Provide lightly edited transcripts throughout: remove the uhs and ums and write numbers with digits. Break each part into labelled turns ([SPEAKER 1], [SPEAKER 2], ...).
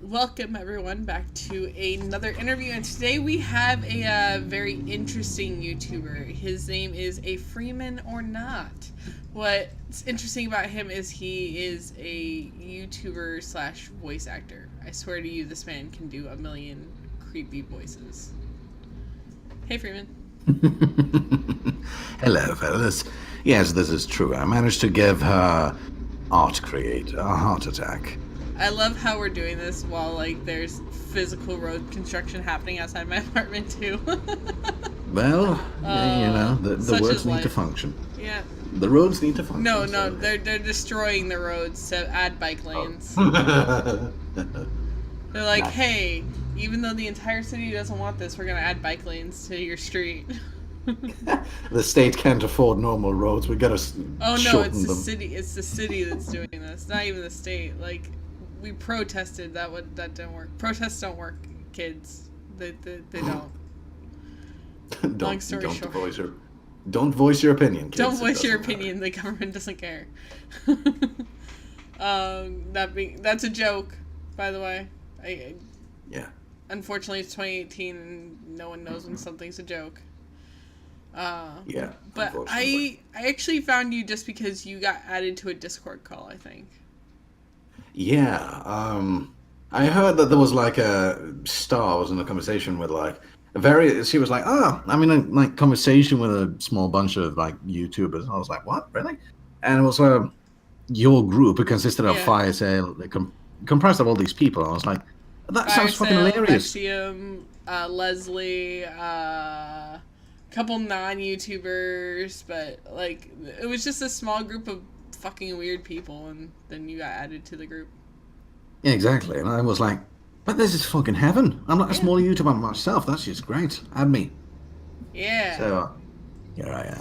[SPEAKER 1] Welcome everyone back to another interview, and today we have a very interesting YouTuber. His name is AFreemanOrNot. What's interesting about him is he is a YouTuber slash voice actor. I swear to you, this man can do a million creepy voices. Hey, Freeman.
[SPEAKER 2] Hello, fellas. Yes, this is true. I managed to give her art creator a heart attack.
[SPEAKER 1] I love how we're doing this while, like, there's physical road construction happening outside my apartment, too.
[SPEAKER 2] Well, the words need to
[SPEAKER 1] life.
[SPEAKER 2] function.
[SPEAKER 1] Yeah.
[SPEAKER 2] The roads need to function.
[SPEAKER 1] No,
[SPEAKER 2] so.
[SPEAKER 1] they're destroying the roads to add bike lanes.
[SPEAKER 2] Oh.
[SPEAKER 1] They're like, hey, even though the entire city doesn't want this, we're gonna add bike lanes to your street.
[SPEAKER 2] The state can't afford normal roads. We gotta shorten them.
[SPEAKER 1] Oh no, it's the city. It's the city that's doing this, not even the state. Like, we protested that didn't work. Protests don't work, kids. They don't. Long story short.
[SPEAKER 2] Don't voice your opinion, kids.
[SPEAKER 1] Don't voice your opinion. The government doesn't care. That's a joke, by the way.
[SPEAKER 2] Yeah.
[SPEAKER 1] Unfortunately, it's 2018 and no one knows when something's a joke.
[SPEAKER 2] Yeah.
[SPEAKER 1] But I actually found you just because you got added to a Discord call, I think.
[SPEAKER 2] Yeah. I heard that there was like a Star was in a conversation with like she was like, I'm in a like conversation with a small bunch of like YouTubers. I was like, what, really? And it was your group. It consisted of Fire Sale, comprised of all these people. I was like, that sounds fucking hilarious.
[SPEAKER 1] Vexium, Leslie, couple non-YouTubers, but like it was just a small group of fucking weird people, and then you got added to the group.
[SPEAKER 2] Yeah, exactly. And I was like, but this is fucking heaven. I'm not a small YouTuber myself. That's just great. Add me.
[SPEAKER 1] Yeah.
[SPEAKER 2] So here I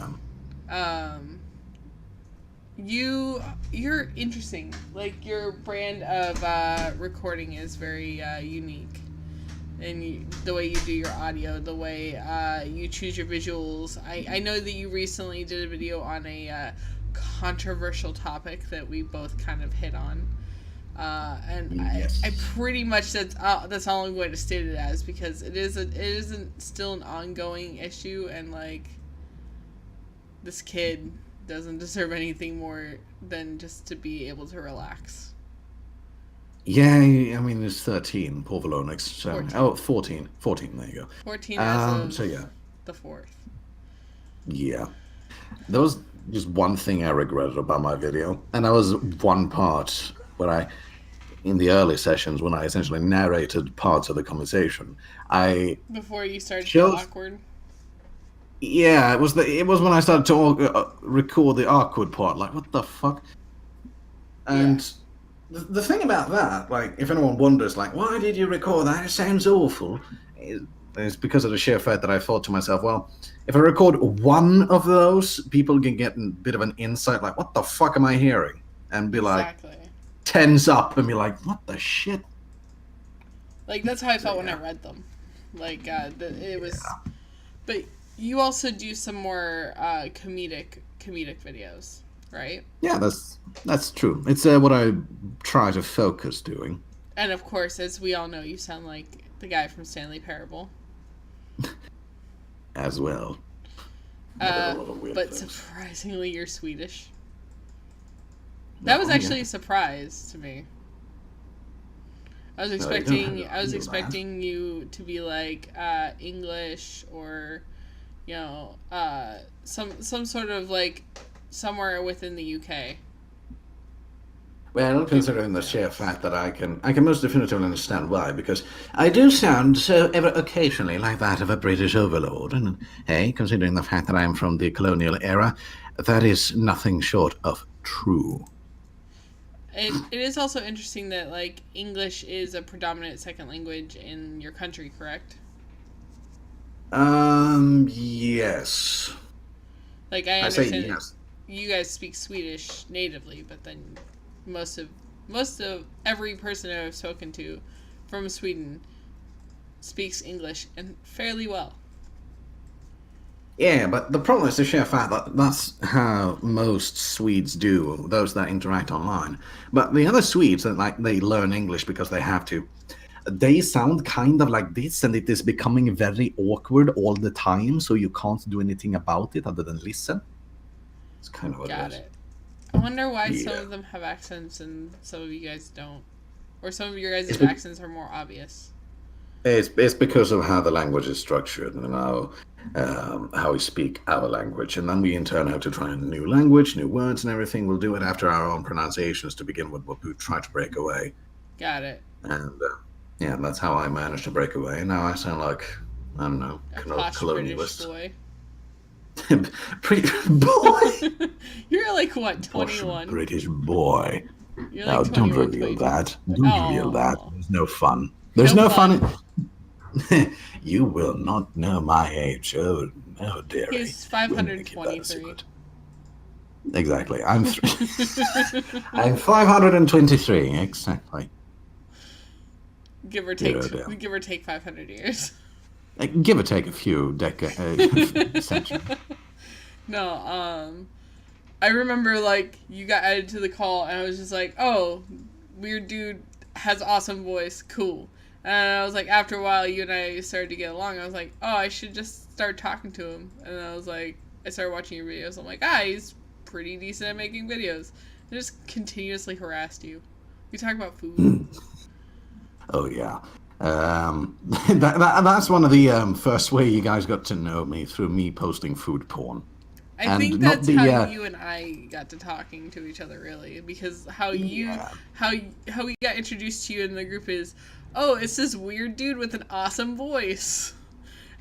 [SPEAKER 1] am. You're interesting. Like, your brand of recording is very unique. And the way you do your audio, the way you choose your visuals. I know that you recently did a video on a controversial topic that we both kind of hit on. And yes. I pretty much that's all I'm going to state it as, because it isn't still an ongoing issue, and like, this kid doesn't deserve anything more than just to be able to relax.
[SPEAKER 2] Yeah, I mean, it's 13, poor Volonix. So, 14, there you go.
[SPEAKER 1] 14 as of
[SPEAKER 2] yeah.
[SPEAKER 1] the 4th.
[SPEAKER 2] Yeah. There was just one thing I regretted about my video, and that was one part where in the early sessions, when I essentially narrated parts of the conversation,
[SPEAKER 1] before you started to feel awkward?
[SPEAKER 2] Yeah, it was when I started to record the awkward part, like, what the fuck? And the thing about that, like, if anyone wonders, like, why did you record that? It sounds awful. It's because of the sheer fact that I thought to myself, well, if I record one of those, people can get a bit of an insight, like, what the fuck am I hearing? And be like, tense up and be like, what the shit?
[SPEAKER 1] Like, that's how I felt when I read them. Like, it was... But you also do some more comedic videos, right?
[SPEAKER 2] Yeah, that's true. It's what I try to focus doing.
[SPEAKER 1] And of course, as we all know, you sound like the guy from Stanley Parable.
[SPEAKER 2] As well.
[SPEAKER 1] But surprisingly, you're Swedish. That was actually a surprise to me. I was expecting you to be like English, or some sort of like somewhere within the UK.
[SPEAKER 2] Well, considering the sheer fact that I can most definitively understand why, because I do sound so ever occasionally like that of a British overlord, and hey, considering the fact that I am from the colonial era, that is nothing short of true.
[SPEAKER 1] It is also interesting that, like, English is a predominant second language in your country, correct?
[SPEAKER 2] Yes.
[SPEAKER 1] Like, I understand yes. You guys speak Swedish natively, but then most of every person I've spoken to from Sweden speaks English, and fairly well.
[SPEAKER 2] Yeah, but the problem is the sheer fact that that's how most Swedes do, those that interact online. But the other Swedes that like they learn English because they have to, they sound kind of like this, and it is becoming very awkward all the time. So you can't do anything about it other than listen. It's kind of what
[SPEAKER 1] Got
[SPEAKER 2] it is.
[SPEAKER 1] it. I wonder why some
[SPEAKER 2] Yeah,
[SPEAKER 1] of them have accents and some of you guys don't. Or some of your guys'
[SPEAKER 2] it's be-
[SPEAKER 1] accents are more obvious.
[SPEAKER 2] it's because of how the language is structured and how we speak our language, and then we in turn have to try a new language, new words, and everything. We'll do it after our own pronunciations to begin with, what we try to break away.
[SPEAKER 1] Got it.
[SPEAKER 2] And yeah, that's how I managed to break away. And now I sound like, I don't know,
[SPEAKER 1] A posh British
[SPEAKER 2] colonialist.
[SPEAKER 1] boy.
[SPEAKER 2] Pretty boy.
[SPEAKER 1] You're like, what,
[SPEAKER 2] Posh
[SPEAKER 1] 21?
[SPEAKER 2] British boy.
[SPEAKER 1] You're
[SPEAKER 2] No,
[SPEAKER 1] like
[SPEAKER 2] don't
[SPEAKER 1] 21,
[SPEAKER 2] reveal
[SPEAKER 1] 22.
[SPEAKER 2] that. Don't reveal that.
[SPEAKER 1] Oh.
[SPEAKER 2] There's no fun. There's
[SPEAKER 1] No
[SPEAKER 2] no
[SPEAKER 1] fun.
[SPEAKER 2] fun. You will not know my age. Oh, no, dearie.
[SPEAKER 1] He's
[SPEAKER 2] We'll make it that a
[SPEAKER 1] 523.
[SPEAKER 2] secret. Exactly. I'm 523. Exactly.
[SPEAKER 1] Give or take,
[SPEAKER 2] Dear, dear.
[SPEAKER 1] give or take 500 years.
[SPEAKER 2] Give or take a few decades, centuries.
[SPEAKER 1] No, I remember like you got added to the call and I was just like, oh, weird dude has awesome voice, cool. And I was like, after a while, you and I started to get along. I was like, oh, I should just start talking to him. And I was like, I started watching your videos. I'm like, he's pretty decent at making videos. I just continuously harassed you. We talk about food.
[SPEAKER 2] Oh yeah. That's one of the first way you guys got to know me, through me posting food porn.
[SPEAKER 1] I
[SPEAKER 2] And
[SPEAKER 1] think
[SPEAKER 2] not
[SPEAKER 1] that's
[SPEAKER 2] the,
[SPEAKER 1] how you and I got to talking to each other, really, because how
[SPEAKER 2] Yeah.
[SPEAKER 1] we got introduced to you in the group is, oh, it's this weird dude with an awesome voice,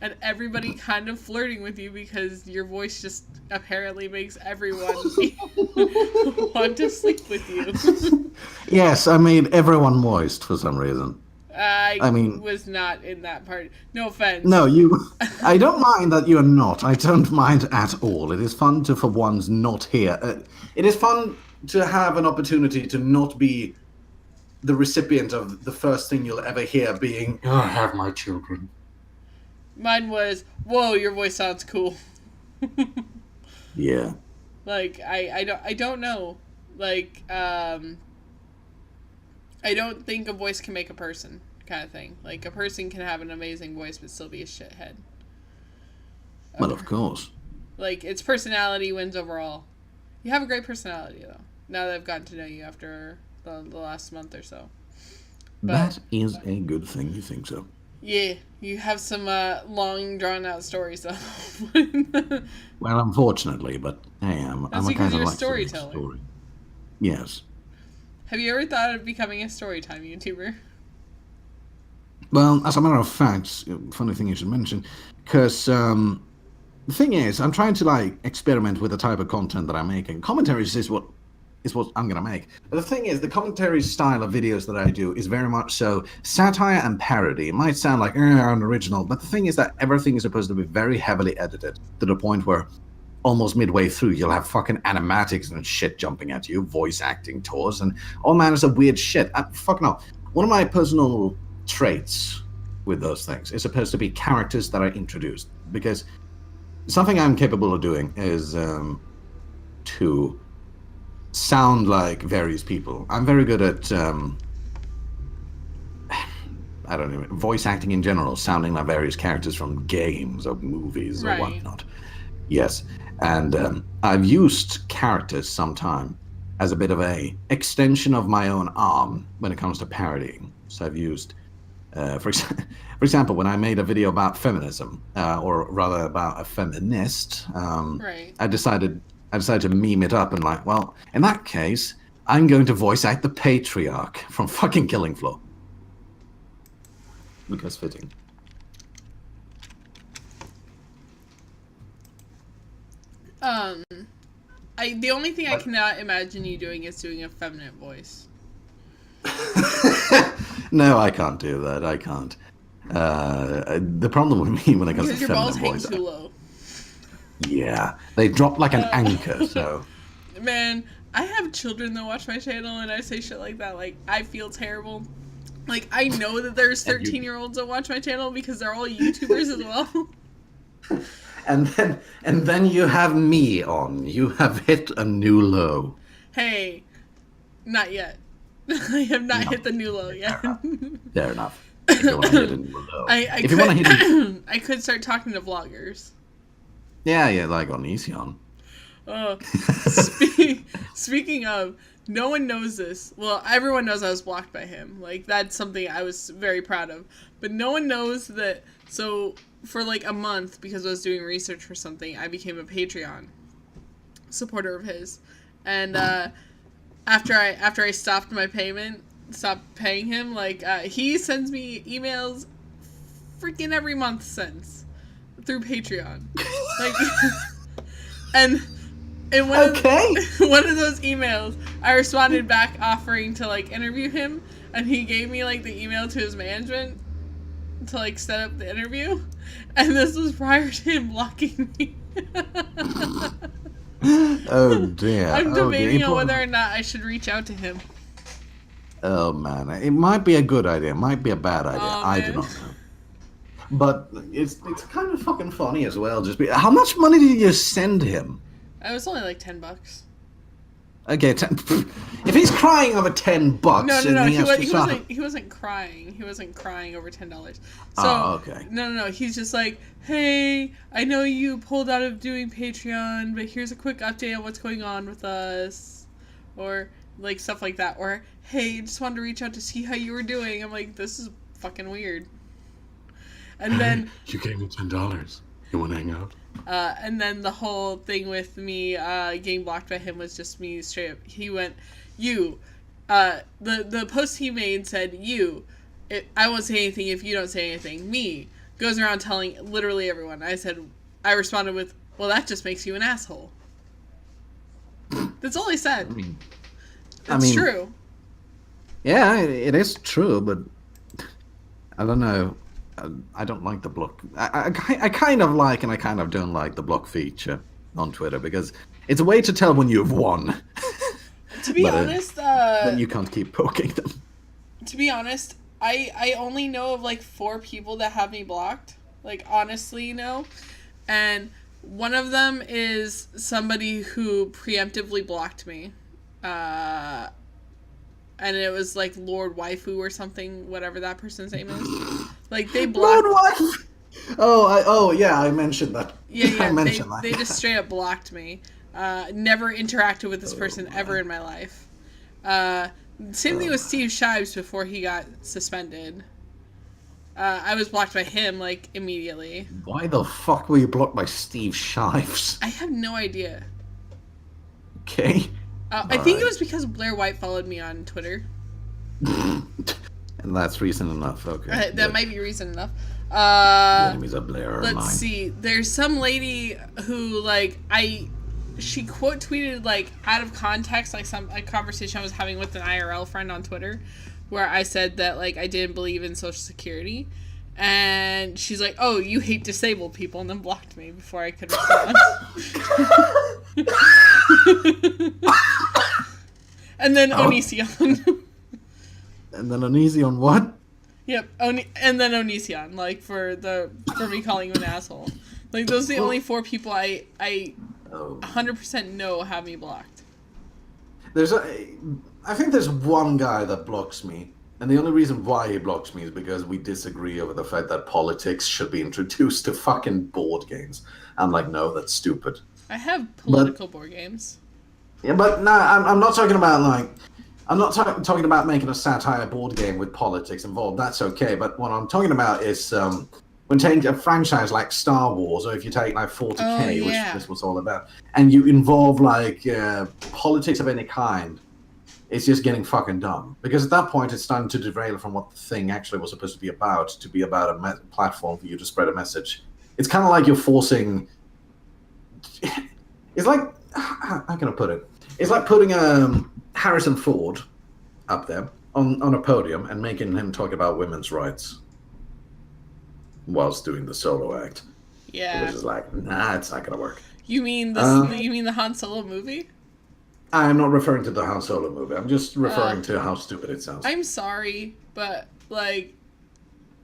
[SPEAKER 1] and everybody kind of flirting with you because your voice just apparently makes everyone want to sleep with you.
[SPEAKER 2] Yes, I made everyone moist for some reason.
[SPEAKER 1] I
[SPEAKER 2] mean-
[SPEAKER 1] was not in that part. No offense.
[SPEAKER 2] No, I don't mind that you're not. I don't mind at all. It is fun to, for once, not hear. It is fun to have an opportunity to not be the recipient of the first thing you'll ever hear being, "Oh, I have my children."
[SPEAKER 1] Mine was, whoa, your voice sounds cool.
[SPEAKER 2] Yeah.
[SPEAKER 1] Like I don't know. Like I don't think a voice can make a person, kind of thing. Like a person can have an amazing voice but still be a shithead.
[SPEAKER 2] Well, of course.
[SPEAKER 1] Like its personality wins overall. You have a great personality though. Now that I've gotten to know you after the last month or so. But
[SPEAKER 2] That is a good thing. You think so?
[SPEAKER 1] yeah, you have some long drawn out stories though.
[SPEAKER 2] Well, unfortunately, but hey, I'm
[SPEAKER 1] That's
[SPEAKER 2] a
[SPEAKER 1] because
[SPEAKER 2] kind of
[SPEAKER 1] you're a
[SPEAKER 2] like to make
[SPEAKER 1] storyteller.
[SPEAKER 2] story. Yes.
[SPEAKER 1] Have you ever thought of becoming a storytime YouTuber?
[SPEAKER 2] Well, as a matter of fact, funny thing you should mention, because the thing is, I'm trying to like experiment with the type of content that I'm making. Commentaries is what I'm gonna make. But the thing is, the commentary style of videos that I do is very much so satire and parody. It might sound like unoriginal, but the thing is that everything is supposed to be very heavily edited to the point where almost midway through you'll have fucking animatics and shit jumping at you, voice acting tours, and all manners of weird shit. Fuck no. One of my personal traits with those things is supposed to be characters that are introduced, because something I'm capable of doing is to sound like various people. I'm very good at I don't know, voice acting in general, sounding like various characters from games or movies or
[SPEAKER 1] Right.
[SPEAKER 2] whatnot. Yes, and I've used characters sometime as a bit of a extension of my own arm when it comes to parodying. So I've used, for example, when I made a video about feminism, or rather about a feminist,
[SPEAKER 1] Right.
[SPEAKER 2] I decided to meme it up and like, well, in that case, I'm going to voice act the patriarch from fucking Killing Floor. Because fitting.
[SPEAKER 1] The only thing I cannot imagine you doing is doing a feminine voice.
[SPEAKER 2] No, I can't do that. I can't. The problem with me when it comes
[SPEAKER 1] Because
[SPEAKER 2] to
[SPEAKER 1] your balls
[SPEAKER 2] feminine
[SPEAKER 1] hang
[SPEAKER 2] voice,
[SPEAKER 1] too low.
[SPEAKER 2] yeah, they drop like an anchor. So
[SPEAKER 1] Man, I have children that watch my channel and I say shit like that. Like, I feel terrible. Like, I know that there's 13-year-olds that watch my channel because they're all YouTubers as well.
[SPEAKER 2] and then you have me on. You have hit a new low.
[SPEAKER 1] Hey, not yet. I have not hit the new low yet.
[SPEAKER 2] Fair enough. If you want to hit a new low.
[SPEAKER 1] If
[SPEAKER 2] you want to hit
[SPEAKER 1] I could start talking to vloggers.
[SPEAKER 2] Yeah, like Onision.
[SPEAKER 1] Oh, speaking of, no one knows this. Well, everyone knows I was blocked by him. Like, that's something I was very proud of. But no one knows that. So, for like a month, because I was doing research for something, I became a Patreon supporter of his. And after I stopped paying him, like, he sends me emails freaking every month since through Patreon. Like, and in one of those emails, I responded back offering to like interview him, and he gave me like the email to his management to like set up the interview, and this was prior to him blocking me.
[SPEAKER 2] Oh dear.
[SPEAKER 1] I'm debating on whether or not I should reach out to him.
[SPEAKER 2] Oh man, it might be a good idea, it might be a bad idea. I do not know. But it's kind of fucking funny as well. How much money did you send him?
[SPEAKER 1] It was only like $10.
[SPEAKER 2] Okay, if he's crying over $10,
[SPEAKER 1] no, he wasn't crying. He wasn't crying over $10. So
[SPEAKER 2] okay.
[SPEAKER 1] No. He's just like, hey, I know you pulled out of doing Patreon, but here's a quick update on what's going on with us, or like stuff like that. Or hey, just wanted to reach out to see how you were doing. I'm like, this is fucking weird. And then
[SPEAKER 2] you gave me $10. You want to hang out?
[SPEAKER 1] And then the whole thing with me getting blocked by him was just me straight up. He went, you. The post he made said, you. I won't say anything if you don't say anything. Me. Goes around telling literally everyone. I responded with, well, that just makes you an asshole. That's all I said. It's true.
[SPEAKER 2] Yeah, it is true, but I don't know. I don't like the block. I kind of like and I kind of don't like the block feature on Twitter because it's a way to tell when you've won.
[SPEAKER 1] To be honest,
[SPEAKER 2] then you can't keep poking them.
[SPEAKER 1] To be honest, I only know of like 4 people that have me blocked. Like, honestly, and one of them is somebody who preemptively blocked me. And it was like Lord Waifu or something, whatever that person's name is. Like, they blocked.
[SPEAKER 2] Lord Waifu. Oh yeah, I mentioned that.
[SPEAKER 1] Yeah.
[SPEAKER 2] I mentioned that.
[SPEAKER 1] They just straight up blocked me. Never interacted with this person ever in my life. Same thing with Steve Shives before he got suspended. I was blocked by him like immediately.
[SPEAKER 2] Why the fuck were you blocked by Steve Shives?
[SPEAKER 1] I have no idea.
[SPEAKER 2] Okay.
[SPEAKER 1] I think it was because Blair White followed me on Twitter.
[SPEAKER 2] And that's reason enough. Okay.
[SPEAKER 1] That might be reason enough.
[SPEAKER 2] The enemies of Blair are
[SPEAKER 1] let's
[SPEAKER 2] mine.
[SPEAKER 1] see. There's some lady who she quote tweeted like out of context like a conversation I was having with an IRL friend on Twitter, where I said that like I didn't believe in Social Security, and she's like, "Oh, you hate disabled people," and then blocked me before I could respond. And then Onision.
[SPEAKER 2] And then Onision what?
[SPEAKER 1] Yep, and then Onision, like for me calling you an asshole. Like, those are the only 4 people I 100% know have me blocked.
[SPEAKER 2] I think there's one guy that blocks me, and the only reason why he blocks me is because we disagree over the fact that politics should be introduced to fucking board games. I'm like, no, that's stupid.
[SPEAKER 1] I have political board games.
[SPEAKER 2] Yeah, but no, I'm not talking about like, I'm not talking about making a satire board game with politics involved. That's okay. But what I'm talking about is when taking a franchise like Star Wars, or if you take like 40K, which this was all about, and you involve like politics of any kind, it's just getting fucking dumb. Because at that point, it's starting to derail from what the thing actually was supposed to be about a platform for you to spread a message. It's kind of like you're forcing. It's like, how can I put it? It's like putting Harrison Ford up there on a podium and making him talk about women's rights whilst doing the solo act.
[SPEAKER 1] Yeah.
[SPEAKER 2] Which is like, nah, it's not gonna work.
[SPEAKER 1] You mean the Han Solo movie?
[SPEAKER 2] I'm not referring to the Han Solo movie. I'm just referring to how stupid it sounds.
[SPEAKER 1] I'm sorry, but like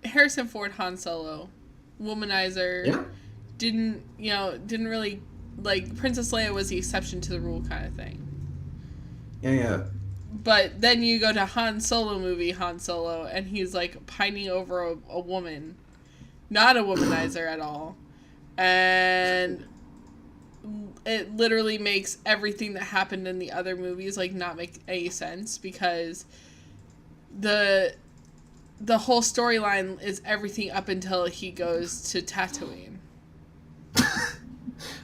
[SPEAKER 1] Harrison Ford Han Solo, womanizer.
[SPEAKER 2] Yeah.
[SPEAKER 1] didn't really, like, Princess Leia was the exception to the rule kind of thing.
[SPEAKER 2] Yeah.
[SPEAKER 1] But then you go to Han Solo, and he's, like, pining over a woman. Not a womanizer at all. And it literally makes everything that happened in the other movies, like, not make any sense, because the whole storyline is everything up until he goes to Tatooine.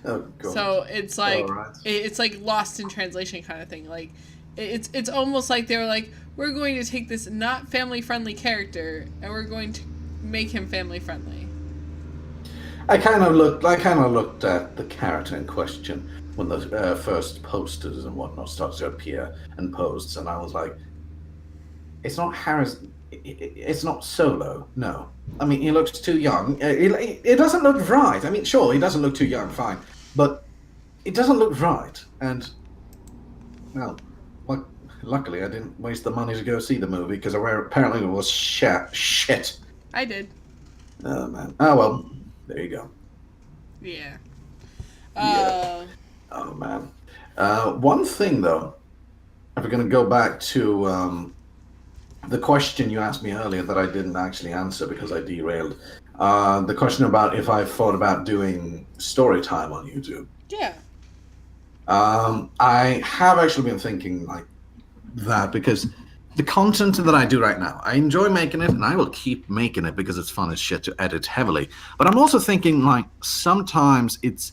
[SPEAKER 2] Oh god.
[SPEAKER 1] So it's like
[SPEAKER 2] right.
[SPEAKER 1] it's like lost in translation kind of thing. Like it's almost like they were like, we're going to take this not family friendly character and we're going to make him family friendly.
[SPEAKER 2] I kind of looked at the character in question when the first posters and whatnot started to appear and posts, and I was like, it's not Harrison. It's not Solo. No, I mean, he looks too young. It doesn't look right. I mean, sure, he doesn't look too young, fine, but it doesn't look right. And well, luckily, I didn't waste the money to go see the movie because apparently it was shit.
[SPEAKER 1] I did.
[SPEAKER 2] Oh man. Oh well. There you go.
[SPEAKER 1] Yeah.
[SPEAKER 2] Yeah. Oh man. One thing though, if we're gonna go back to the question you asked me earlier that I didn't actually answer because I derailed. The question about if I thought about doing story time on YouTube.
[SPEAKER 1] Yeah.
[SPEAKER 2] I have actually been thinking like that because the content that I do right now, I enjoy making it and I will keep making it because it's fun as shit to edit heavily. But I'm also thinking like sometimes it's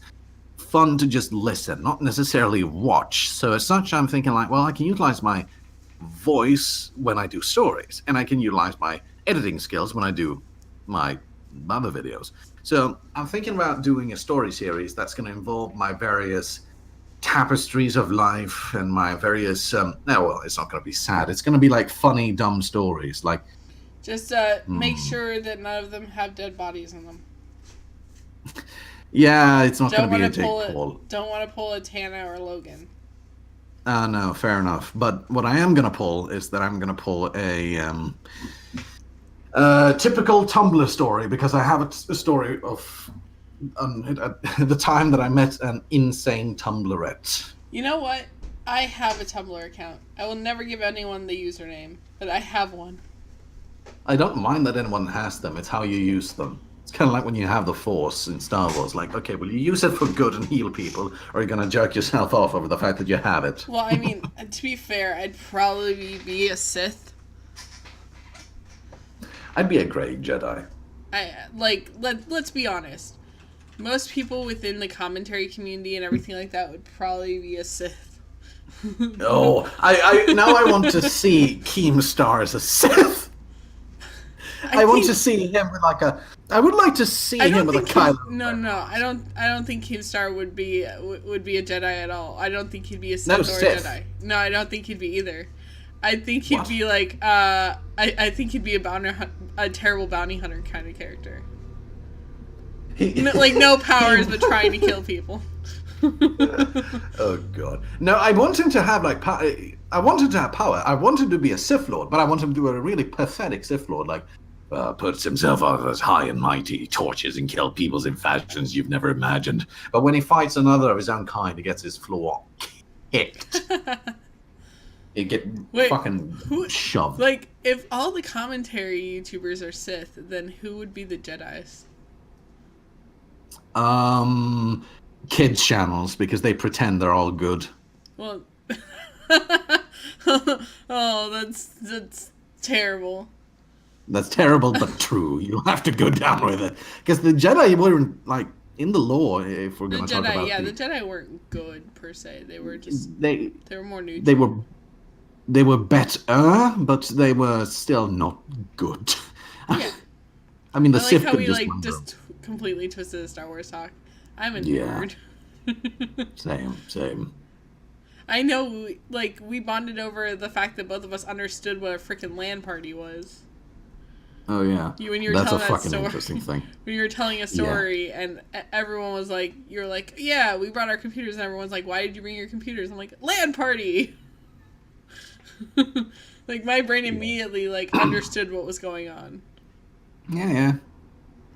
[SPEAKER 2] fun to just listen, not necessarily watch. So as such, I'm thinking like, well, I can utilize my voice when I do stories and I can utilize my editing skills when I do my other videos. So I'm thinking about doing a story series that's going to involve my various tapestries of life and my various well, it's not going to be sad, it's going to be like funny dumb stories, like
[SPEAKER 1] just make sure that none of them have dead bodies in them.
[SPEAKER 2] Yeah, it's not going to be a Jake Paul.
[SPEAKER 1] Don't want to pull a Tana or Logan.
[SPEAKER 2] No, fair enough. But what I am going to pull is that I'm going to pull a typical Tumblr story, because I have a story of at the time that I met an insane Tumblrette.
[SPEAKER 1] You know what? I have a Tumblr account. I will never give anyone the username, but I have one.
[SPEAKER 2] I don't mind that anyone has them. It's how you use them. It's kind of like when you have the Force in Star Wars. Like, okay, will you use it for good and heal people, or are you going to jerk yourself off over the fact that you have it?
[SPEAKER 1] Well, I mean, to be fair, I'd probably be a Sith.
[SPEAKER 2] I'd be a great Jedi.
[SPEAKER 1] Let's be honest. Most people within the commentary community and everything like that would probably be a Sith.
[SPEAKER 2] Oh, now I want to see Keemstar as a Sith. I want to see him with like a. I would like to see him with a Kylo.
[SPEAKER 1] No, I don't think Keemstar would be a Jedi at all. I don't think he'd be a Sith or
[SPEAKER 2] Sith.
[SPEAKER 1] a Jedi. No, I don't think he'd be either. I think he'd be like I think he'd be a terrible bounty hunter kind of character. Like no powers but trying to kill people.
[SPEAKER 2] Oh god. No, I want him to have like I want him to have power. I want him to be a Sith Lord, but I want him to be a really pathetic Sith Lord, like puts himself up as high and mighty, tortures and kills people's in fashions you've never imagined. But when he fights another of his own kind, he gets his floor kicked. He get fucking shoved.
[SPEAKER 1] Like, if all the commentary YouTubers are Sith, then who would be the Jedis?
[SPEAKER 2] Kids channels, because they pretend they're all good.
[SPEAKER 1] Well, oh, that's terrible.
[SPEAKER 2] That's terrible, but true. You'll have to go down with it, because the Jedi weren't like in the lore. If we're going to talk about
[SPEAKER 1] the Jedi weren't good per se. They were just they were more neutral.
[SPEAKER 2] They were better, but they were still not good.
[SPEAKER 1] Yeah.
[SPEAKER 2] I mean, the Sith
[SPEAKER 1] how
[SPEAKER 2] could
[SPEAKER 1] we
[SPEAKER 2] just
[SPEAKER 1] completely twisted the Star Wars talk. I'm a nerd.
[SPEAKER 2] Same.
[SPEAKER 1] I know, we bonded over the fact that both of us understood what a freaking LAN party was.
[SPEAKER 2] Oh yeah,
[SPEAKER 1] when you were
[SPEAKER 2] that's
[SPEAKER 1] telling
[SPEAKER 2] a fucking interesting thing.
[SPEAKER 1] When you were telling a story, and everyone was like, "You're like, yeah, we brought our computers," and everyone's like, "Why did you bring your computers?" I'm like, "LAN party." Like my brain immediately understood what was going on.
[SPEAKER 2] Yeah.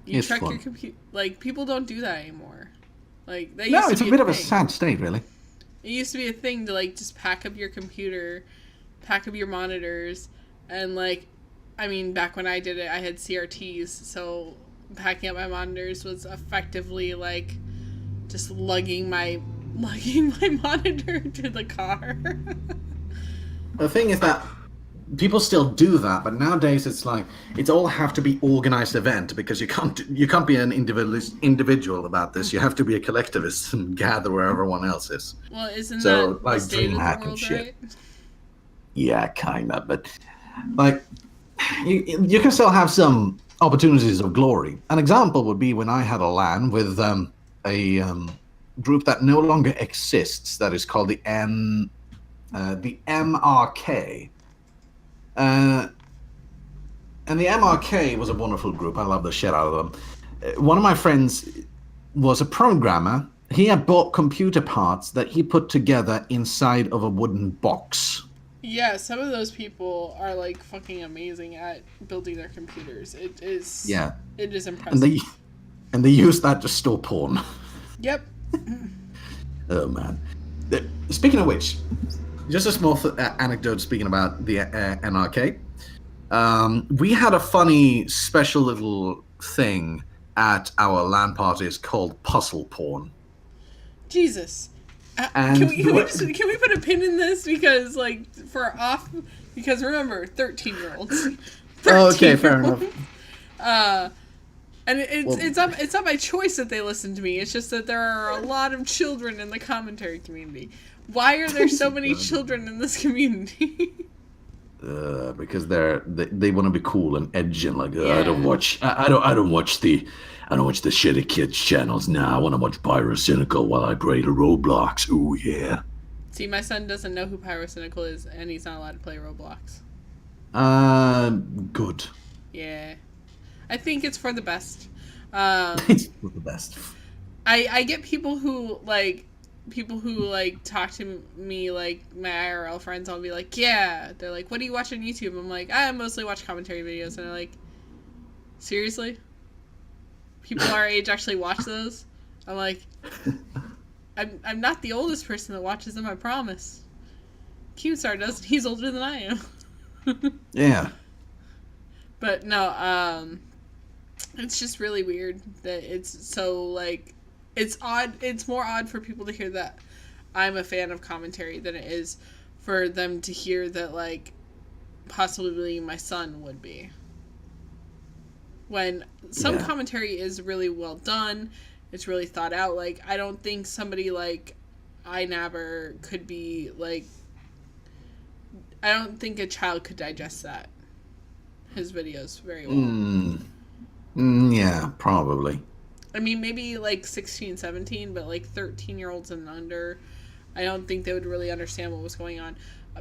[SPEAKER 1] You
[SPEAKER 2] It's
[SPEAKER 1] check your
[SPEAKER 2] fun.
[SPEAKER 1] computer. Like, people don't do that anymore. Like, that
[SPEAKER 2] No,
[SPEAKER 1] used to
[SPEAKER 2] it's a
[SPEAKER 1] be
[SPEAKER 2] bit of a
[SPEAKER 1] thing.
[SPEAKER 2] sad state, really.
[SPEAKER 1] It used to be a thing to, like, just pack up your computer, pack up your monitors, and, like, I mean, back when I did it, I had CRTs, so packing up my monitors was effectively, like, just lugging my monitor to the car.
[SPEAKER 2] The thing is that people still do that, but nowadays it's like it's all have to be organized event because you can't be an individual about this. You have to be a collectivist and gather where everyone else is.
[SPEAKER 1] Well, isn't
[SPEAKER 2] So
[SPEAKER 1] that the
[SPEAKER 2] like
[SPEAKER 1] state of the
[SPEAKER 2] DreamHack and
[SPEAKER 1] world,
[SPEAKER 2] shit.
[SPEAKER 1] right?
[SPEAKER 2] Yeah, kinda, but like you can still have some opportunities of glory. An example would be when I had a LAN with a group that no longer exists. That is called the MRK. And the MRK was a wonderful group. I love the shit out of them. One of my friends was a programmer. He had bought computer parts that he put together inside of a wooden box.
[SPEAKER 1] Yeah, some of those people are like fucking amazing at building their computers. It is impressive.
[SPEAKER 2] And they use that to store porn.
[SPEAKER 1] Yep.
[SPEAKER 2] Oh man. Speaking of which, just a small anecdote. Speaking about the NRK, we had a funny special little thing at our LAN parties called puzzle porn.
[SPEAKER 1] Jesus.
[SPEAKER 2] And
[SPEAKER 1] can we put a pin in this because because remember 13-year-olds.
[SPEAKER 2] Okay, fair enough.
[SPEAKER 1] And it's not by choice that they listen to me. It's just that there are a lot of children in the commentary community. Why are there so many children in this community?
[SPEAKER 2] Because they want to be cool and edgy and like
[SPEAKER 1] Yeah.
[SPEAKER 2] I don't watch the shitty kids channels now. I want to watch Pyrocynical while I play the Roblox. Ooh yeah.
[SPEAKER 1] See, my son doesn't know who Pyrocynical is, and he's not allowed to play Roblox.
[SPEAKER 2] Good.
[SPEAKER 1] Yeah, I think it's for the best.
[SPEAKER 2] It's for the best.
[SPEAKER 1] I get people who talk to me like my IRL friends. I'll be like, yeah. They're like, what do you watch on YouTube? I'm like, I mostly watch commentary videos. And they're like, seriously? People our age actually watch those? I'm like, I'm not the oldest person that watches them, I promise. Keemstar does. He's older than I am.
[SPEAKER 2] Yeah.
[SPEAKER 1] But no, it's just really weird that it's so like, it's odd. It's more odd for people to hear that I'm a fan of commentary than it is for them to hear that like possibly my son would be. When some commentary is really well done, it's really thought out. Like, I don't think somebody like iNabber could be like, I don't think a child could digest that. His videos very well.
[SPEAKER 2] Yeah, probably.
[SPEAKER 1] I mean, maybe like 16, 17, but like 13-year-olds and under, I don't think they would really understand what was going on.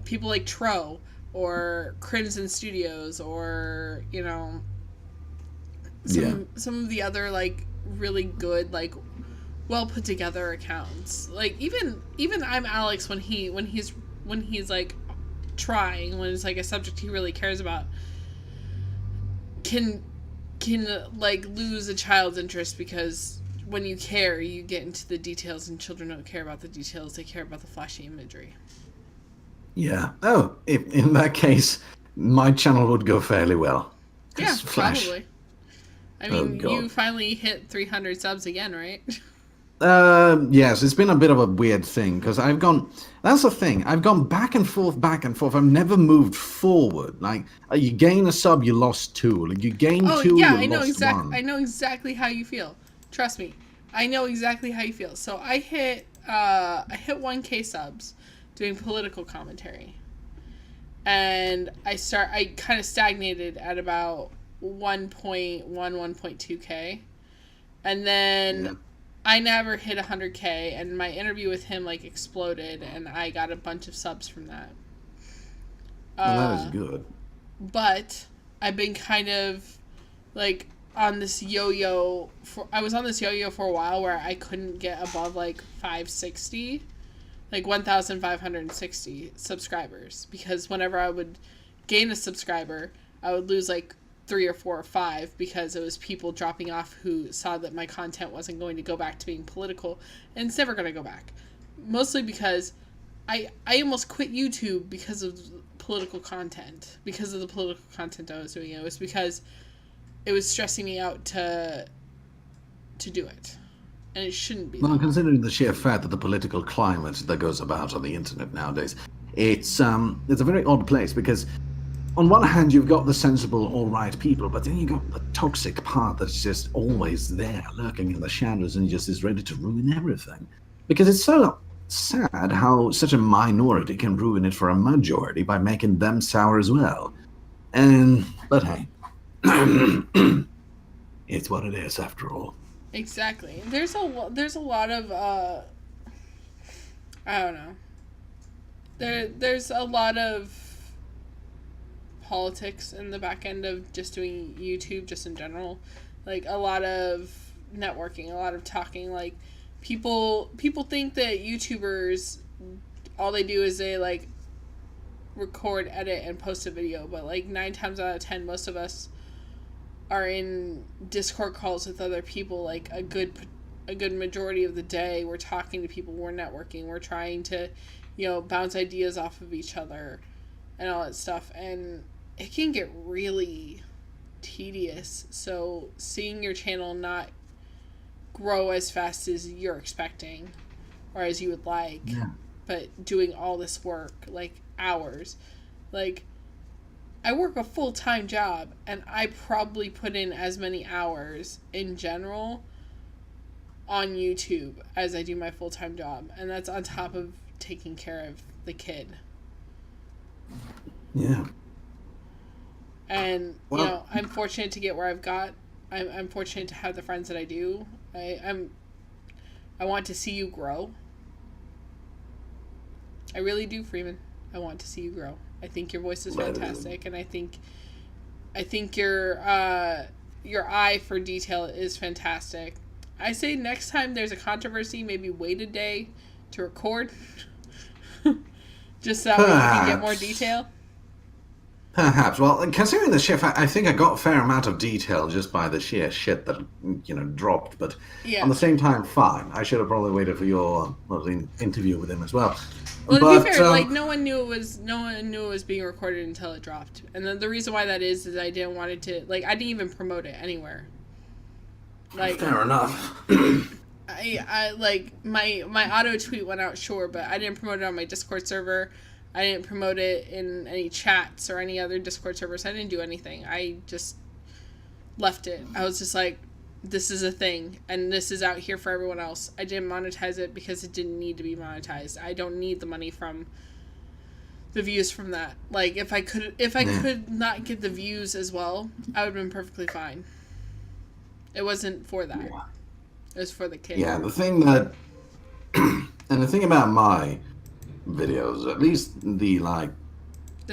[SPEAKER 1] People like Tro or Crimson Studios or, you know, some of the other like really good, like well put together accounts. Like even I'm Alex when he's like trying, when it's like a subject he really cares about, can like lose a child's interest because when you care, you get into the details, and children don't care about the details, they care about the flashy imagery.
[SPEAKER 2] Yeah. Oh, in that case, my channel would go fairly well.
[SPEAKER 1] Yeah,
[SPEAKER 2] Flash.
[SPEAKER 1] probably. I mean, you finally hit 300 subs again, right?
[SPEAKER 2] Yes, it's been a bit of a weird thing because that's the thing. I've gone back and forth. I've never moved forward. Like, you gain a sub, you lost two. Like, you gain two, you lost one.
[SPEAKER 1] I know exactly how you feel. Trust me. I know exactly how you feel. So I hit 1K subs doing political commentary. And I kind of stagnated at about 1.2K. And then I never hit 100K, and my interview with him like exploded, and I got a bunch of subs from that.
[SPEAKER 2] Well, that is good.
[SPEAKER 1] But I've been kind of like on this yo-yo I was on this yo-yo for a while where I couldn't get above like 560, like 1,560 subscribers, because whenever I would gain a subscriber, I would lose like 3 or 4 or 5 because it was people dropping off who saw that my content wasn't going to go back to being political, and it's never going to go back. Mostly because I almost quit YouTube because of political content, because of the political content I was doing. It was because it was stressing me out to do it, and it shouldn't be.
[SPEAKER 2] Well, considering the sheer fact that the political climate that goes about on the internet nowadays, it's a very odd place, because on one hand you've got the sensible, all right people, but then you got the toxic part that's just always there, lurking in the shadows, and just is ready to ruin everything. Because it's so sad how such a minority can ruin it for a majority by making them sour as well. But hey, it's what it is after all.
[SPEAKER 1] Exactly. There's a lot of I don't know. There's a lot of politics in the back end of just doing YouTube, just in general. Like, a lot of networking, a lot of talking. Like, people think that YouTubers, all they do is they, like, record, edit, and post a video. But, like, 9 times out of 10, most of us are in Discord calls with other people, like, a good majority of the day. We're talking to people, we're networking, we're trying to, bounce ideas off of each other and all that stuff. And it can get really tedious. So seeing your channel not grow as fast as you're expecting or as you would like, but doing all this work, like hours, like, I work a full-time job, and I probably put in as many hours in general on YouTube as I do my full-time job. And that's on top of taking care of the kid.
[SPEAKER 2] Yeah.
[SPEAKER 1] And, I'm fortunate to get where I've got. I'm fortunate to have the friends that I do. I want to see you grow. I really do, Freeman. I want to see you grow. I think your voice is fantastic, and I think your eye for detail is fantastic. I say next time there's a controversy, maybe wait a day to record, just so that way you can get more detail.
[SPEAKER 2] Perhaps. Well, considering the shift, I think I got a fair amount of detail just by the sheer shit that dropped. But on the same time, fine. I should have probably waited for your interview with him as well.
[SPEAKER 1] Well, to be fair, like, no one knew it was being recorded until it dropped. And then the reason why that is I didn't want it to, like, I didn't even promote it anywhere. Like,
[SPEAKER 2] fair enough.
[SPEAKER 1] I like, my auto tweet went out, sure, but I didn't promote it on my Discord server. I didn't promote it in any chats or any other Discord servers. I didn't do anything. I just left it. I was just like, this is a thing, and this is out here for everyone else. I didn't monetize it because it didn't need to be monetized. I don't need the money from the views from that. Like, if I could not get the views as well, I would have been perfectly fine. It wasn't for that. Yeah. It was for the kid.
[SPEAKER 2] Yeah, the thing that, and the thing about my videos, at least the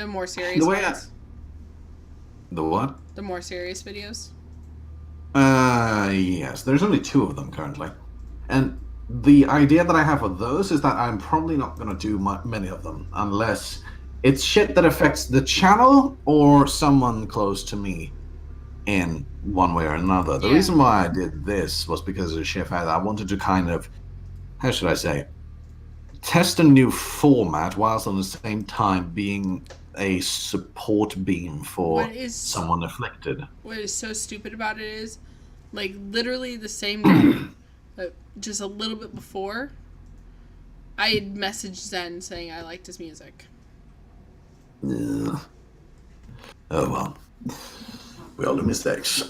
[SPEAKER 1] more serious ones.
[SPEAKER 2] The what?
[SPEAKER 1] The more serious videos.
[SPEAKER 2] Yes, there's only 2 of them currently. And the idea that I have with those is that I'm probably not going to do many of them unless it's shit that affects the channel or someone close to me in one way or another. The reason why I did this was because of the sheer fact that I wanted to kind of, how should I say, test a new format whilst at the same time being a support beam for someone afflicted.
[SPEAKER 1] What is so stupid about it is, like, literally the same day, but just a little bit before, I had messaged Zen saying I liked his music.
[SPEAKER 2] Yeah. Oh well. We all do mistakes.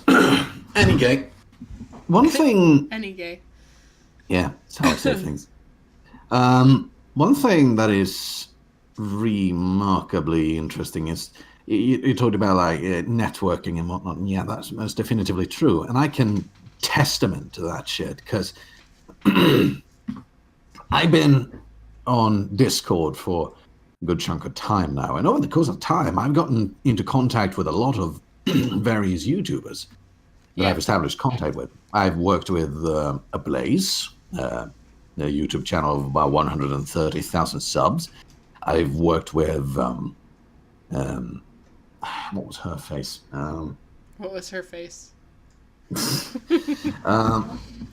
[SPEAKER 2] Any gay. One thing...
[SPEAKER 1] Any gay.
[SPEAKER 2] Yeah, that's how I say things. One thing that is remarkably interesting is you talked about networking and whatnot, and yeah, that's most definitively true, and I can testament to that shit because I've been on Discord for a good chunk of time now, and over the course of time I've gotten into contact with a lot of various YouTubers that I've established contact with. I've worked with Ablaze, a YouTube channel of about 130,000 subs. I've worked with what was her face?
[SPEAKER 1] What was her face?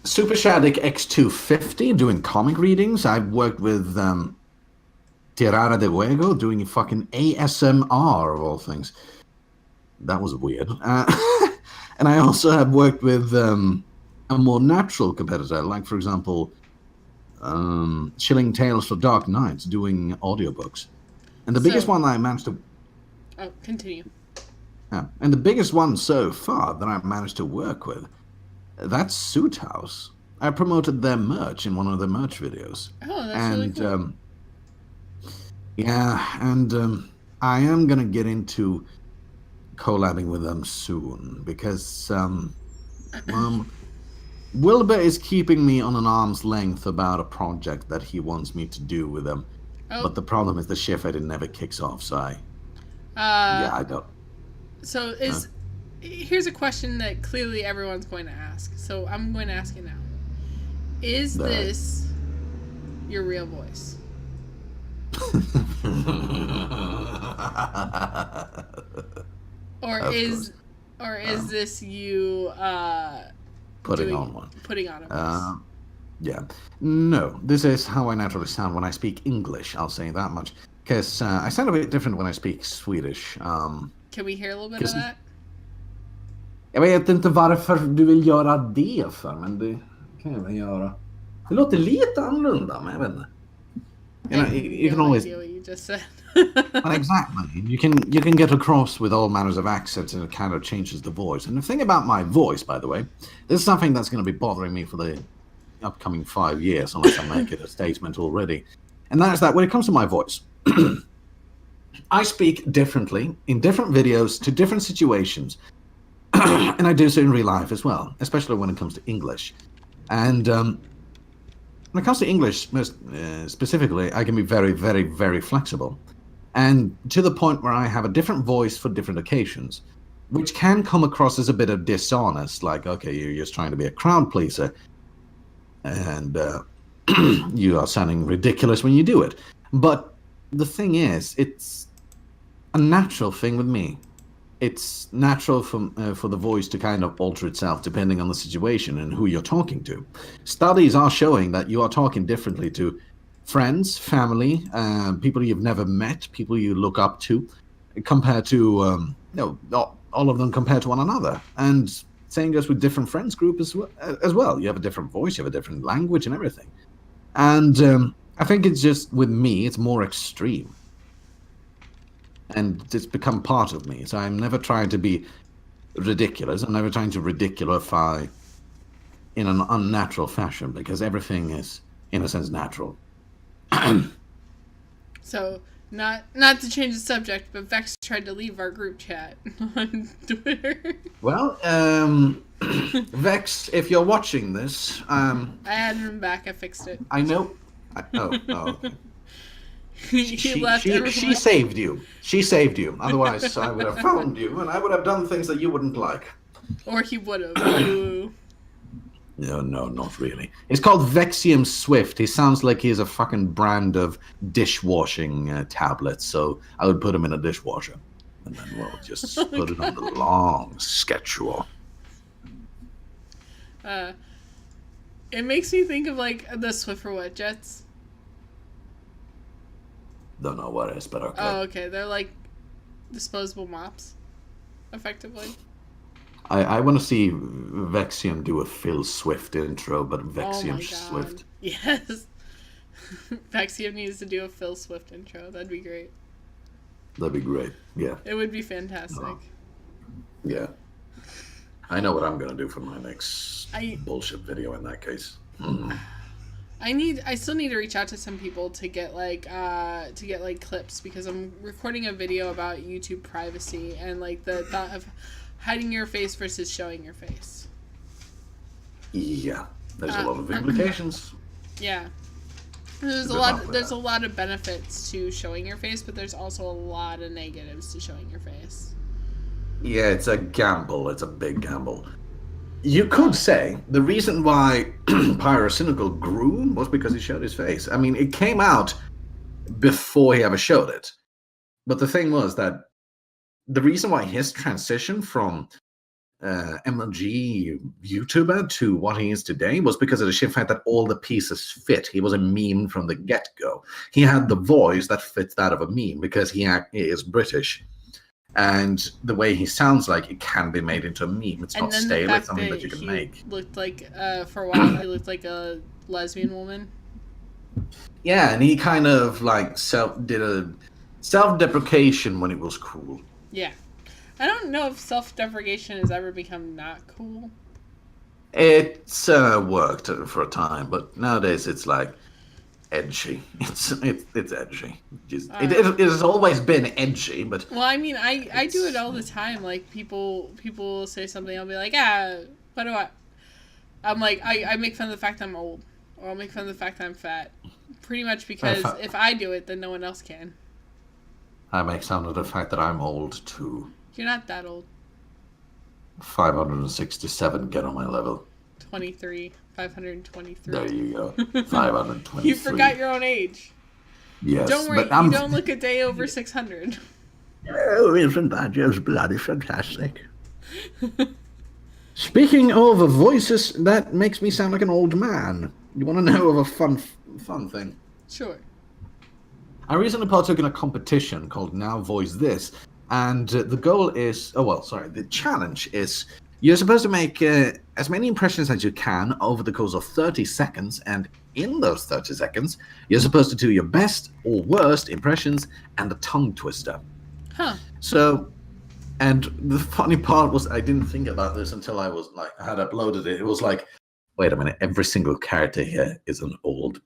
[SPEAKER 2] Super Shadik X250 doing comic readings. I've worked with Tirara de Huego doing fucking ASMR of all things. That was weird. And I also have worked with a more natural competitor, like, for example, Chilling Tales for Dark Nights doing audiobooks. And the biggest one I managed to...
[SPEAKER 1] Oh, continue.
[SPEAKER 2] Yeah, and the biggest one so far that I've managed to work with, that's Suit House. I promoted their merch in one of their merch videos.
[SPEAKER 1] Oh, that's really cool.
[SPEAKER 2] I am going to get into collabing with them soon because Wilbur is keeping me on an arm's length about a project that he wants me to do with them. Oh. But the problem is the shift never kicks off, so I don't.
[SPEAKER 1] So here's a question that clearly everyone's going to ask. So I'm going to ask it now. Is this your real voice? Or is this you
[SPEAKER 2] putting on one?
[SPEAKER 1] Putting on a voice.
[SPEAKER 2] Yeah. No, this is how I naturally sound when I speak English, I'll say that much. Because I sound a bit different when I speak Swedish.
[SPEAKER 1] Can we hear a little bit of that?
[SPEAKER 2] Jag vet inte varför du vill göra det för, men det kan jag väl göra. Det låter lite annorlunda, men jag vet inte. You can always...
[SPEAKER 1] what you just said.
[SPEAKER 2] Well, exactly. You can get across with all manners of accents, and it kind of changes the voice. And the thing about my voice, by the way, this is something that's going to be bothering me for the upcoming 5 years, unless I make it a statement already. And that is that when it comes to my voice, I speak differently in different videos to different situations. And I do so in real life as well, especially when it comes to English. And when it comes to English, most specifically, I can be very, very, very flexible. And to the point where I have a different voice for different occasions, which can come across as a bit of dishonest, like, okay, you're just trying to be a crowd pleaser, and you are sounding ridiculous when you do it. But the thing is, it's a natural thing with me. It's natural for the voice to kind of alter itself depending on the situation and who you're talking to. Studies are showing that you are talking differently to friends, family, people you've never met, people you look up to, compared to all of them compared to one another. And same goes with different friends group as well. You have a different voice, you have a different language and everything. And I think it's just, with me, it's more extreme. And it's become part of me. So I'm never trying to be ridiculous. I'm never trying to ridiculify in an unnatural fashion, because everything is, in a sense, natural.
[SPEAKER 1] So, not to change the subject, but Vex tried to leave our group chat on Twitter.
[SPEAKER 2] Well, Vex, if you're watching this...
[SPEAKER 1] I added him back. I fixed it.
[SPEAKER 2] I know. Okay.
[SPEAKER 1] She left.
[SPEAKER 2] She saved you. She saved you. Otherwise, I would have found you, and I would have done things that you wouldn't like.
[SPEAKER 1] Or he would have.
[SPEAKER 2] No, not really. It's called Vexium Swift. He sounds like he's a fucking brand of dishwashing tablets, so I would put him in a dishwasher. And then we'll just put it on the long schedule.
[SPEAKER 1] It makes me think of, like, the Swiffer wet jets.
[SPEAKER 2] Don't know what it is, but okay.
[SPEAKER 1] Oh, okay. They're like disposable mops, effectively.
[SPEAKER 2] I want to see Vexium do a Phil Swift intro, but Vexium Swift.
[SPEAKER 1] Yes. Vexium needs to do a Phil Swift intro. That'd be great.
[SPEAKER 2] That'd be great, yeah.
[SPEAKER 1] It would be fantastic.
[SPEAKER 2] Yeah. I know what I'm going to do for my next bullshit video in that case.
[SPEAKER 1] I still need to reach out to some people to get clips, because I'm recording a video about YouTube privacy and like the thought of hiding your face versus showing your face.
[SPEAKER 2] Yeah, there's a lot of implications.
[SPEAKER 1] Yeah, there's a lot of benefits to showing your face, but there's also a lot of negatives to showing your face.
[SPEAKER 2] Yeah, it's a gamble. It's a big gamble. You could say the reason why Pyrocynical grew was because he showed his face. I mean, it came out before he ever showed it. But the thing was that the reason why his transition from MLG YouTuber to what he is today was because of the sheer fact that all the pieces fit. He was a meme from the get-go. He had the voice that fits that of a meme because he is British. And the way he sounds like, it can be made into a meme. It's not stale, it's something that you can make.
[SPEAKER 1] Looked like, for a while, he looked like a lesbian woman.
[SPEAKER 2] Yeah, and he kind of like did a self-deprecation when it was cool.
[SPEAKER 1] Yeah. I don't know if self-deprecation has ever become not cool.
[SPEAKER 2] It's worked for a time, but nowadays it's like edgy. It's edgy. It has always been edgy, but
[SPEAKER 1] well, I mean, I do it all the time. Like people say something, I'll be like, what do I? I'm like, I make fun of the fact I'm old, or I'll make fun of the fact I'm fat. Pretty much because if I do it, then no one else can.
[SPEAKER 2] I make fun of the fact that I'm old too.
[SPEAKER 1] You're not that old.
[SPEAKER 2] 567, get on my level.
[SPEAKER 1] 23. 523.
[SPEAKER 2] There you go. 523.
[SPEAKER 1] You forgot your own age.
[SPEAKER 2] Yes.
[SPEAKER 1] Don't worry, you don't look a day over 600.
[SPEAKER 2] Oh, isn't that just bloody fantastic? Speaking of voices, that makes me sound like an old man. You want to know of a fun thing?
[SPEAKER 1] Sure. I
[SPEAKER 2] recently partook in a competition called Now Voice This, and the goal is, the challenge is you're supposed to make as many impressions as you can over the course of 30 seconds, and in those 30 seconds, you're supposed to do your best or worst impressions and a tongue twister.
[SPEAKER 1] Huh.
[SPEAKER 2] So, and the funny part was I didn't think about this until I had uploaded it. It was like, wait a minute, every single character here is an old.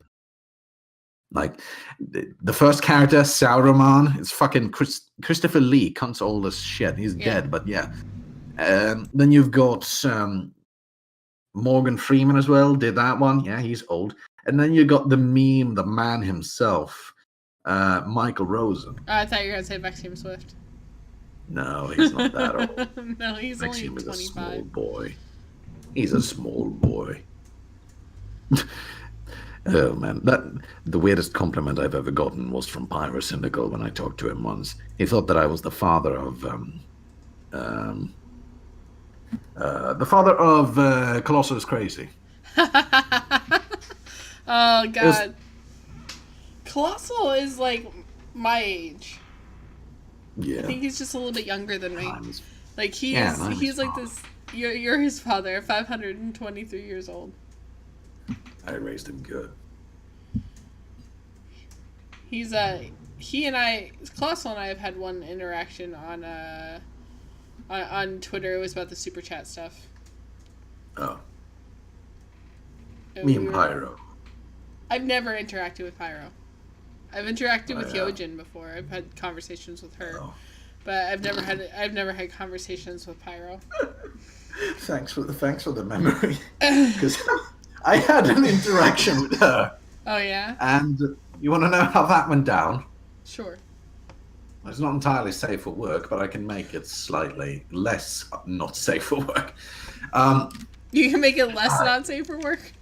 [SPEAKER 2] Like, the first character, Sauron, is fucking Christopher Lee, cunt's old as shit. He's dead, but yeah. Then you've got Morgan Freeman as well, did that one. Yeah, he's old. And then you got the meme, the man himself, Michael Rosen.
[SPEAKER 1] I thought you were going to say Maxime Swift.
[SPEAKER 2] No, he's not that old.
[SPEAKER 1] No, he's
[SPEAKER 2] Maxime
[SPEAKER 1] only 25.
[SPEAKER 2] Is a small boy. He's a small boy. Oh man, the weirdest compliment I've ever gotten was from Pyrocynical when I talked to him once. He thought that I was the father of Colossus Crazy.
[SPEAKER 1] Oh god. Colossal is like my age.
[SPEAKER 2] Yeah.
[SPEAKER 1] I think he's just a little bit younger than me. Like he's like this. You're his father, 523 years old.
[SPEAKER 2] I raised him good.
[SPEAKER 1] Colossal and I have had one interaction on Twitter. It was about the super chat stuff.
[SPEAKER 2] Oh. Me and Pyro.
[SPEAKER 1] I've never interacted with Pyro. I've interacted with Yojin before. I've had conversations with her, but I've never had conversations with Pyro.
[SPEAKER 2] Thanks for the memory. Because I had an interaction with her.
[SPEAKER 1] Oh yeah.
[SPEAKER 2] And you want to know how that went down?
[SPEAKER 1] Sure.
[SPEAKER 2] It's not entirely safe for work, but I can make it slightly less not safe for work.
[SPEAKER 1] You can make it less not safe for work?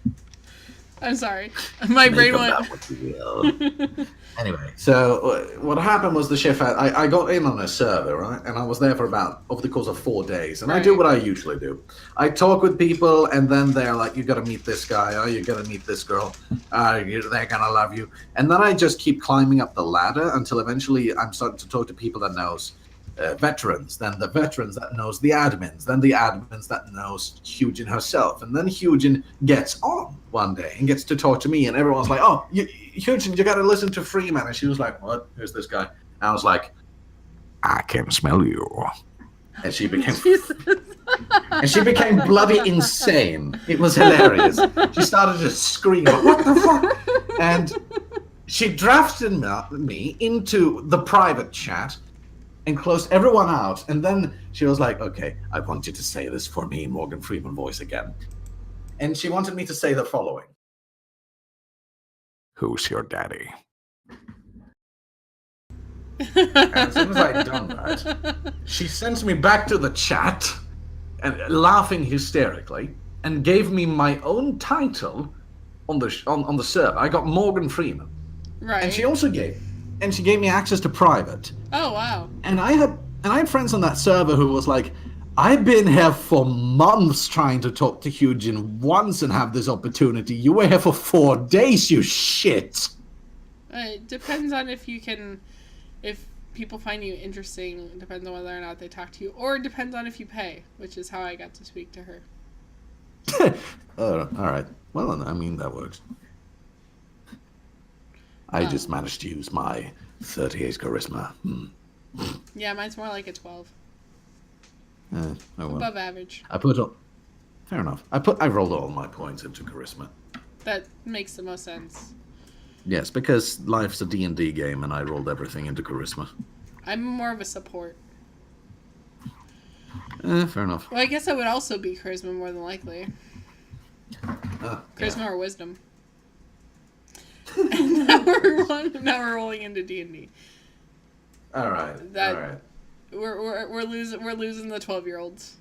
[SPEAKER 1] I'm sorry. My brain went...
[SPEAKER 2] Anyway, so what happened was the chef I got in on a server, right? And I was there for over the course of 4 days. And I do what I usually do. I talk with people, and then they're like, you got to meet this guy. Oh, you got to meet this girl. They're going to love you. And then I just keep climbing up the ladder until eventually I'm starting to talk to people that knows veterans, then the veterans that knows the admins, then the admins that knows Hugin herself, and then Hugin gets on one day and gets to talk to me, and everyone's like, oh, Hugin, you gotta listen to Freeman, and she was like, what? Who's this guy? And I was like, I can smell you. And she became bloody insane. It was hilarious. She started to scream, what the fuck? And she drafted me into the private chat and closed everyone out. And then she was like, okay, I want you to say this for me in Morgan Freeman voice again. And she wanted me to say the following. Who's your daddy? And as soon as I'd done that, she sent me back to the chat, and laughing hysterically, and gave me my own title on the server. I got Morgan Freeman.
[SPEAKER 1] Right.
[SPEAKER 2] And she also gave me access to private.
[SPEAKER 1] Oh wow.
[SPEAKER 2] And I had friends on that server who was like, I've been here for months trying to talk to Hyujin once and have this opportunity. You were here for 4 days, you shit!
[SPEAKER 1] It depends on if people find you interesting. It depends on whether or not they talk to you. Or it depends on if you pay, which is how I got to speak to her.
[SPEAKER 2] Alright. Well, I mean, that works. I just managed to use my 38 charisma.
[SPEAKER 1] Yeah, mine's more like a 12.
[SPEAKER 2] Oh well.
[SPEAKER 1] Above average.
[SPEAKER 2] Fair enough. I rolled all my points into charisma.
[SPEAKER 1] That makes the most sense.
[SPEAKER 2] Yes, because life's a D&D game, and I rolled everything into charisma.
[SPEAKER 1] I'm more of a support.
[SPEAKER 2] Fair enough.
[SPEAKER 1] Well, I guess I would also be charisma more than likely. Charisma or wisdom. And now we're rolling into D&D.
[SPEAKER 2] All right.
[SPEAKER 1] We're losing the 12-year-olds.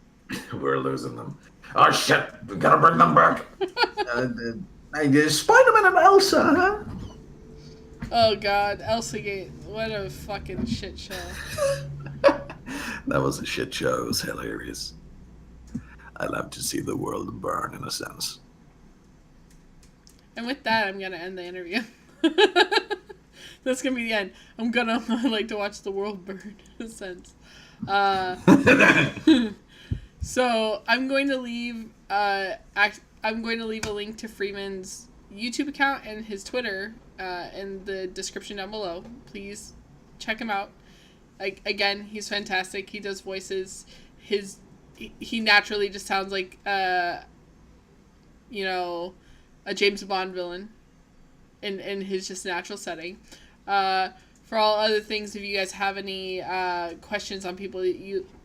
[SPEAKER 2] We're losing them. Oh shit! We gotta bring them back. Spider-Man and Elsa, huh?
[SPEAKER 1] Oh god, Elsa Gate! What a fucking shit show.
[SPEAKER 2] That was a shit show. It was hilarious. I love to see the world burn, in a sense.
[SPEAKER 1] And with that, I'm gonna end the interview. That's gonna be the end. I'm gonna like to watch the world burn, in a sense. So I'm going to leave. I'm going to leave a link to Freeman's YouTube account and his Twitter in the description down below. Please check him out. Again, he's fantastic. He does voices. He naturally just sounds like a James Bond villain in his just natural setting. For all other things, if you guys have any questions on people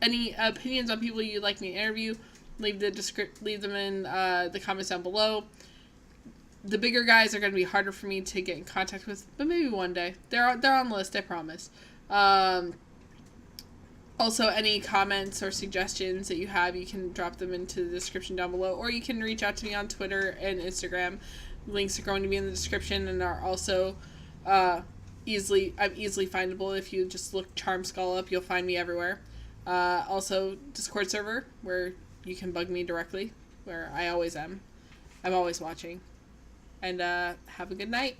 [SPEAKER 1] any opinions on people you'd like me to interview, leave them in the comments down below. The bigger guys are going to be harder for me to get in contact with, but maybe one day. They're on the list, I promise. Also, any comments or suggestions that you have, you can drop them into the description down below, or you can reach out to me on Twitter and Instagram. Links are going to be in the description and are also easily findable. If you just look Charmedskull up, you'll find me everywhere. Also, Discord server, where you can bug me directly, where I always am. I'm always watching. And have a good night.